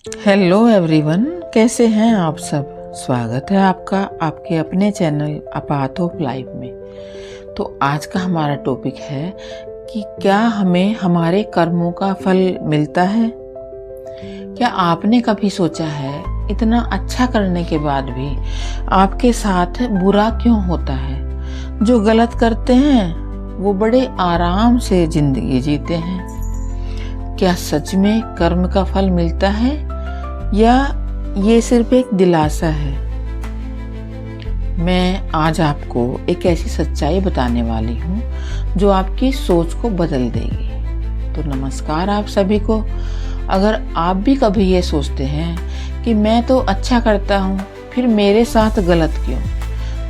Hello everyone, कैसे हैं आप सब। स्वागत है आपका आपके अपने channel a path of life में। तो आज का हमारा टॉपिक है कि क्या हमें हमारे कर्मों का फल मिलता है। क्या आपने कभी सोचा है इतना अच्छा करने के बाद भी आपके साथ बुरा क्यों होता है। जो गलत करते हैं वो बड़े आराम से जिंदगी जीते हैं। क्या सच में कर्म का फल मिलता है या ये सिर्फ एक दिलासा है। मैं आज आपको एक ऐसी सच्चाई बताने वाली हूँ जो आपकी सोच को बदल देगी। तो नमस्कार आप सभी को। अगर आप भी कभी ये सोचते हैं कि मैं तो अच्छा करता हूँ फिर मेरे साथ गलत क्यों,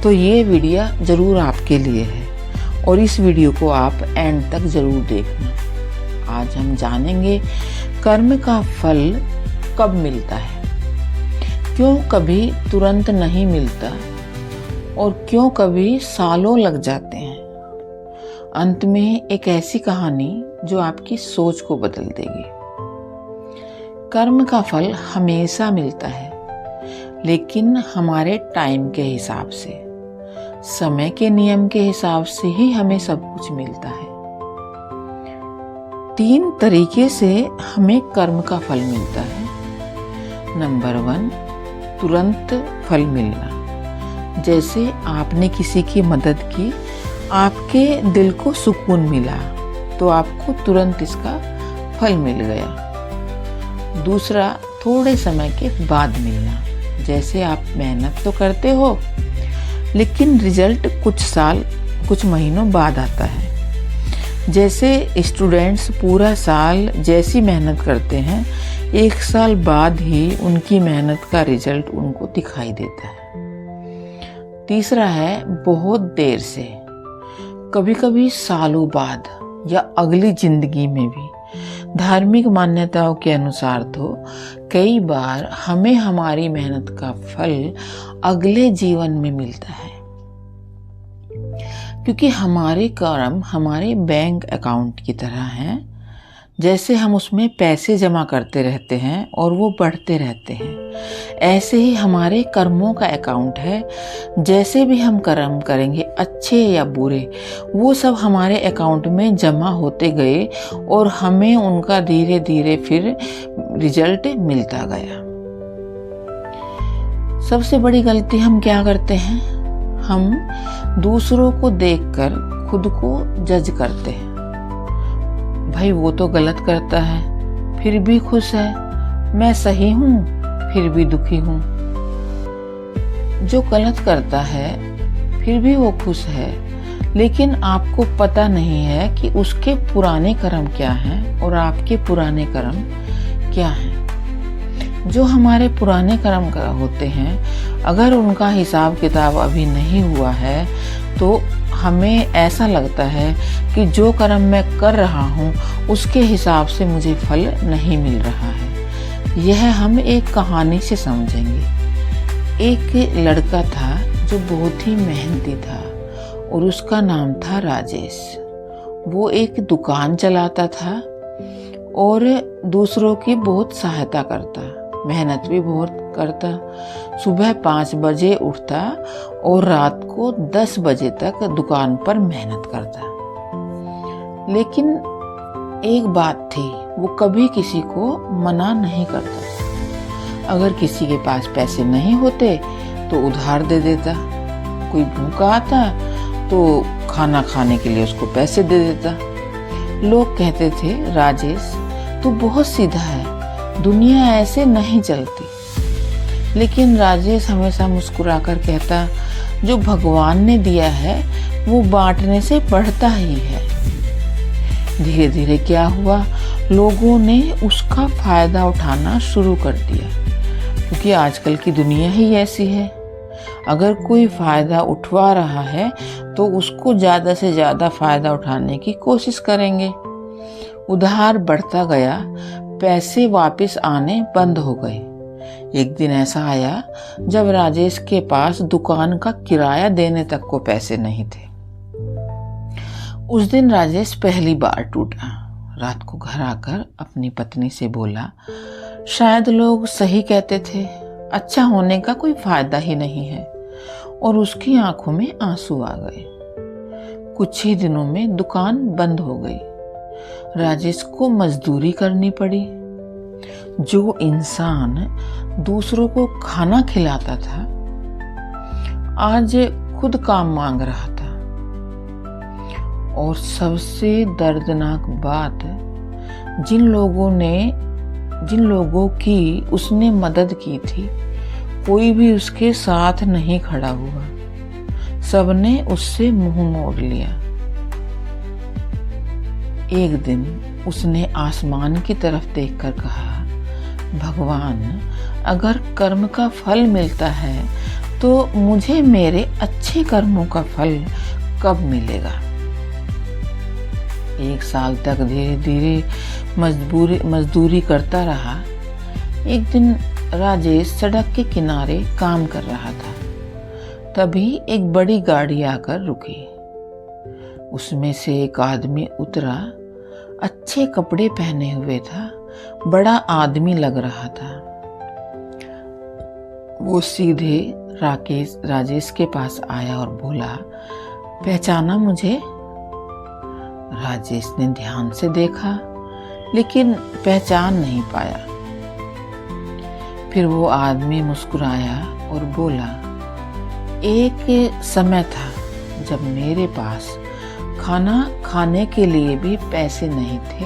तो ये वीडियो ज़रूर आपके लिए है और इस वीडियो को आप एंड तक ज़रूर देखना। आज हम जानेंगे कर्म का फल कब मिलता है, क्यों कभी तुरंत नहीं मिलता और क्यों कभी सालों लग जाते हैं। अंत में एक ऐसी कहानी जो आपकी सोच को बदल देगी। कर्म का फल हमेशा मिलता है, लेकिन हमारे टाइम के हिसाब से, समय के नियम के हिसाब से ही हमें सब कुछ मिलता है। 3 तरीके से हमें कर्म का फल मिलता है। नंबर 1, तुरंत फल मिलना। जैसे आपने किसी की मदद की, आपके दिल को सुकून मिला तो आपको तुरंत इसका फल मिल गया। दूसरा, थोड़े समय के बाद मिलना। जैसे आप मेहनत तो करते हो लेकिन रिजल्ट कुछ साल कुछ महीनों बाद आता है। जैसे स्टूडेंट्स पूरा साल जैसी मेहनत करते हैं, 1 साल बाद ही उनकी मेहनत का रिजल्ट उनको दिखाई देता है। तीसरा है बहुत देर से, कभी कभी सालों बाद या अगली जिंदगी में भी। धार्मिक मान्यताओं के अनुसार तो कई बार हमें हमारी मेहनत का फल अगले जीवन में मिलता है, क्योंकि हमारे कर्म हमारे बैंक अकाउंट की तरह हैं। जैसे हम उसमें पैसे जमा करते रहते हैं और वो बढ़ते रहते हैं, ऐसे ही हमारे कर्मों का अकाउंट है। जैसे भी हम कर्म करेंगे, अच्छे या बुरे, वो सब हमारे अकाउंट में जमा होते गए और हमें उनका धीरे धीरे फिर रिजल्ट मिलता गया। सबसे बड़ी गलती हम क्या करते हैं, हम दूसरों को देखकर खुद को जज करते हैं। भाई वो तो गलत करता है फिर भी खुश है, मैं सही हूँ फिर भी दुखी हूँ। जो गलत करता है फिर भी वो खुश है, लेकिन आपको पता नहीं है कि उसके पुराने कर्म क्या हैं और आपके पुराने कर्म क्या हैं। जो हमारे पुराने कर्म होते हैं, अगर उनका हिसाब किताब अभी नहीं हुआ है तो हमें ऐसा लगता है कि जो कर्म मैं कर रहा हूँ उसके हिसाब से मुझे फल नहीं मिल रहा है। यह हम एक कहानी से समझेंगे। एक लड़का था जो बहुत ही मेहनती था और उसका नाम था राजेश। वो एक दुकान चलाता था और दूसरों की बहुत सहायता करता, मेहनत भी बहुत करता। सुबह 5 बजे उठता और रात को 10 बजे तक दुकान पर मेहनत करता। लेकिन एक बात थी, वो कभी किसी को मना नहीं करता। अगर किसी के पास पैसे नहीं होते तो उधार दे देता। कोई भूखा आता तो खाना खाने के लिए उसको पैसे दे देता। लोग कहते थे, राजेश तू बहुत सीधा है, दुनिया ऐसे नहीं चलती। लेकिन राजेश हमेशा मुस्कुराकर कहता, जो भगवान ने दिया है वो बांटने से बढ़ता ही है। धीरे धीरे क्या हुआ, लोगों ने उसका फायदा उठाना शुरू कर दिया, क्योंकि आजकल की दुनिया ही ऐसी है। अगर कोई फायदा उठवा रहा है तो उसको ज़्यादा से ज़्यादा फायदा उठाने की कोशिश करेंगे। उधार बढ़ता गया, पैसे वापस आने बंद हो गए। एक दिन ऐसा आया जब राजेश के पास दुकान का किराया देने तक को पैसे नहीं थे। उस दिन राजेश पहली बार टूटा। रात को घर आकर अपनी पत्नी से बोला, शायद लोग सही कहते थे, अच्छा होने का कोई फायदा ही नहीं है, और उसकी आंखों में आंसू आ गए। कुछ ही दिनों में दुकान बंद हो गई। राजेश को मजदूरी करनी पड़ी। जो इंसान दूसरों को खाना खिलाता था, आज खुद काम मांग रहा था। और सबसे दर्दनाक बात, जिन लोगों की उसने मदद की थी, कोई भी उसके साथ नहीं खड़ा हुआ। सबने उससे मुंह मोड़ लिया। एक दिन उसने आसमान की तरफ देखकर कहा, भगवान, अगर कर्म का फल मिलता है तो मुझे मेरे अच्छे कर्मों का फल कब मिलेगा? 1 साल तक धीरे धीरे मजदूरी करता रहा। एक दिन राजेश सड़क के किनारे काम कर रहा था। तभी एक बड़ी गाड़ी आकर रुकी। उसमें से एक आदमी उतरा। अच्छे कपड़े पहने हुए था, बड़ा आदमी लग रहा था। वो सीधे राजेश के पास आया और बोला, पहचाना मुझे? राजेश ने ध्यान से देखा, लेकिन पहचान नहीं पाया। फिर वो आदमी मुस्कुराया और बोला, एक समय था जब मेरे पास खाना खाने के लिए भी पैसे नहीं थे।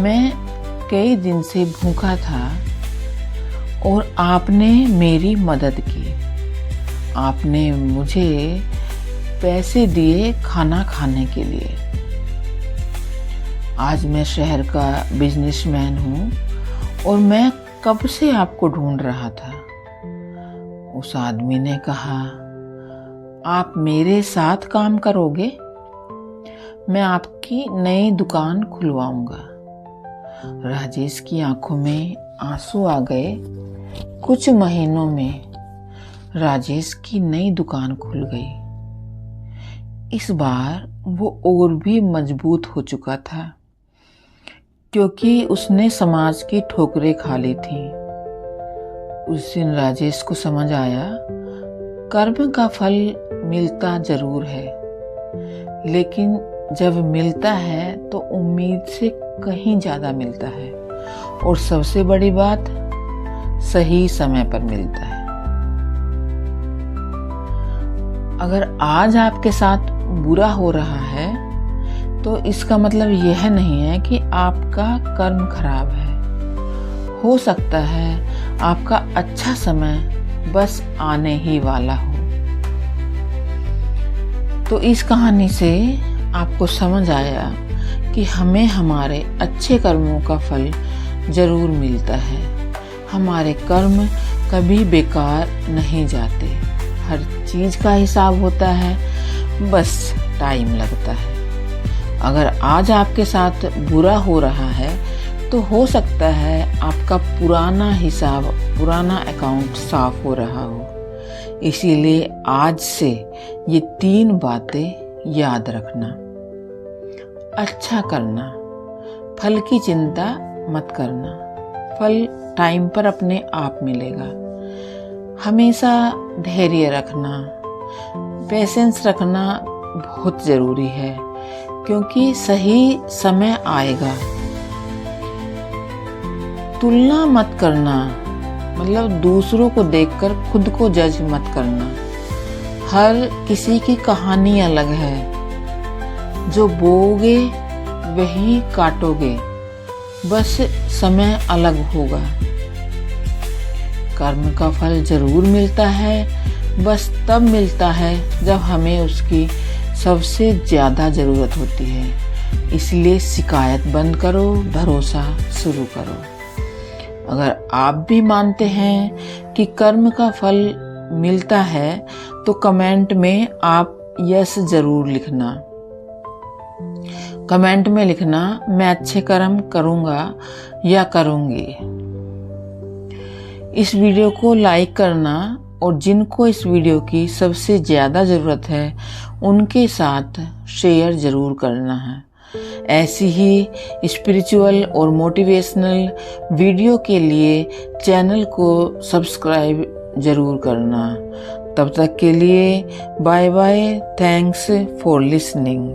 मैं कई दिन से भूखा था और आपने मेरी मदद की। आपने मुझे पैसे दिए खाना खाने के लिए। आज मैं शहर का बिजनेसमैन हूँ और मैं कब से आपको ढूंढ रहा था। उस आदमी ने कहा, आप मेरे साथ काम करोगे? मैं आपकी नई दुकान खुलवाऊंगा। राजेश की आंखों में आंसू आ गए। कुछ महीनों में राजेश की नई दुकान खुल गई। इस बार वो और भी मजबूत हो चुका था, क्योंकि उसने समाज की ठोकरें खा ली थी। उस दिन राजेश को समझ आया, कर्म का फल मिलता जरूर है, लेकिन जब मिलता है तो उम्मीद से कहीं ज्यादा मिलता है, और सबसे बड़ी बात, सही समय पर मिलता है। अगर आज आपके साथ बुरा हो रहा है तो इसका मतलब यह नहीं है कि आपका कर्म खराब है। हो सकता है आपका अच्छा समय बस आने ही वाला हो। तो इस कहानी से आपको समझ आया कि हमें हमारे अच्छे कर्मों का फल जरूर मिलता है। हमारे कर्म कभी बेकार नहीं जाते। हर चीज का हिसाब होता है, बस टाइम लगता है। अगर आज आपके साथ बुरा हो रहा है तो हो सकता है आपका पुराना हिसाब, पुराना अकाउंट साफ हो रहा हो। इसीलिए आज से ये 3 बातें याद रखना। अच्छा करना, फल की चिंता मत करना, फल टाइम पर अपने आप मिलेगा। हमेशा धैर्य रखना, पेशेंस रखना बहुत जरूरी है, क्योंकि सही समय आएगा। तुलना मत करना, मतलब दूसरों को देखकर खुद को जज मत करना। हर किसी की कहानी अलग है। जो बोओगे वही काटोगे, बस समय अलग होगा। कर्म का फल जरूर मिलता है, बस तब मिलता है जब हमें उसकी सबसे ज्यादा जरूरत होती है। इसलिए शिकायत बंद करो, भरोसा शुरू करो। अगर आप भी मानते हैं कि कर्म का फल मिलता है तो कमेंट में आप यस जरूर लिखना। कमेंट में लिखना, मैं अच्छे कर्म करूंगा या करूंगी। इस वीडियो को लाइक करना और जिनको इस वीडियो की सबसे ज्यादा जरूरत है उनके साथ शेयर जरूर करना है। ऐसी ही स्पिरिचुअल और मोटिवेशनल वीडियो के लिए चैनल को सब्सक्राइब जरूर करना। तब तक के लिए bye bye, thanks for listening.